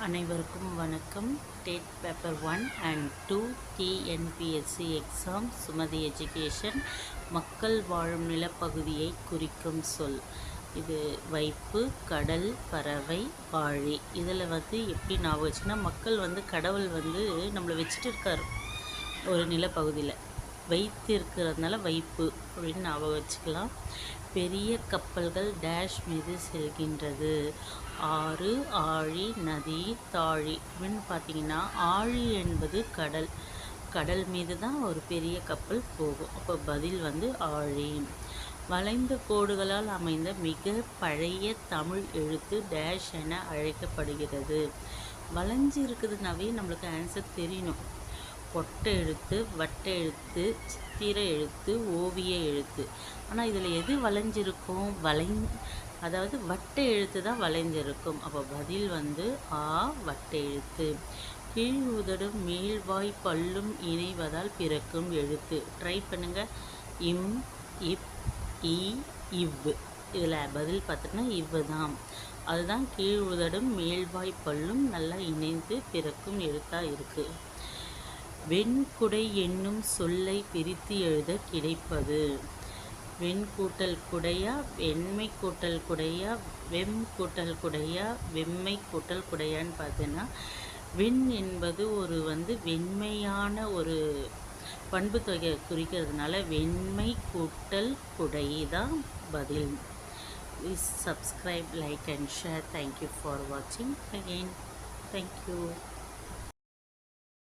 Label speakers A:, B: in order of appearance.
A: அனைவருக்கும் வணக்கம். Date paper 1 and 2 TNPSC exam Sumathi education. மக்கள் வாழும் நிலப்பகுதியை குறிக்கும் சொல். இது வைப்பு, கடல், பறவை, வாழி. இதில் எப்படி ஞாபகம் வச்சுன்னா, மக்கள் கடவுள் நம்மளை வச்சுட்டு இருக்கார் ஒரு நிலப்பகுதியில், வைத்து இருக்கிறதுனால வைப்பு அப்படின்னு ஞாபகம் வச்சுக்கலாம். பெரிய கப்பல்கள் டேஷ் மீது செல்கின்றது. ஆறு, ஆழி, நதி, தாழி அப்படின்னு பார்த்தீங்கன்னா, ஆழி என்பது கடல். கடல் மீது தான் ஒரு பெரிய கப்பல் போகும். அப்போ பதில் ஆழி. வளைந்த கோடுகளால் அமைந்த மிக பழைய தமிழ் எழுத்து டேஷ் என அழைக்கப்படுகிறது. வளைஞ்சு இருக்குதுனாவே நம்மளுக்கு ஆன்சர் தெரியணும். கொட்டை எழுத்து, வட்ட எழுத்து, சித்திர எழுத்து, ஓவிய எழுத்து. ஆனால் இதில் எது வளைஞ்சிருக்கும்? அதாவது வட்ட எழுத்து தான் வளைஞ்சிருக்கும். அப்போ பதில் ஆ, வட்ட எழுத்து. கீழ் உதடும் மேல்வாய் பல்லும் இணைவதால் பிறக்கும் எழுத்து. ட்ரை பண்ணுங்கள். இம், இப், இ, இவ். இதில் பதில் பார்த்திங்கன்னா இவ்வு தான். அதுதான் கீழ் உதடும் மேல்வாய் பல்லும் நல்லா இணைந்து பிறக்கும் எழுத்தாக இருக்குது. வெண்குடை என்னும் சொல்லை பிரித்து எழுத கிடைப்பது. வெண் கூட்டல் குடையா, வெண்மை கூட்டல் குடையா, வெம் கூட்டல் குடையா, வெம்மை கூட்டல் குடையான்னு பார்த்தீங்கன்னா, வெண் என்பது ஒரு வெண்மையான ஒரு பண்பு தொகை குறிக்கிறதுனால வெண்மை கூட்டல் குடை தான் பதில். Please subscribe, like and share. Thank you for watching again. Thank you.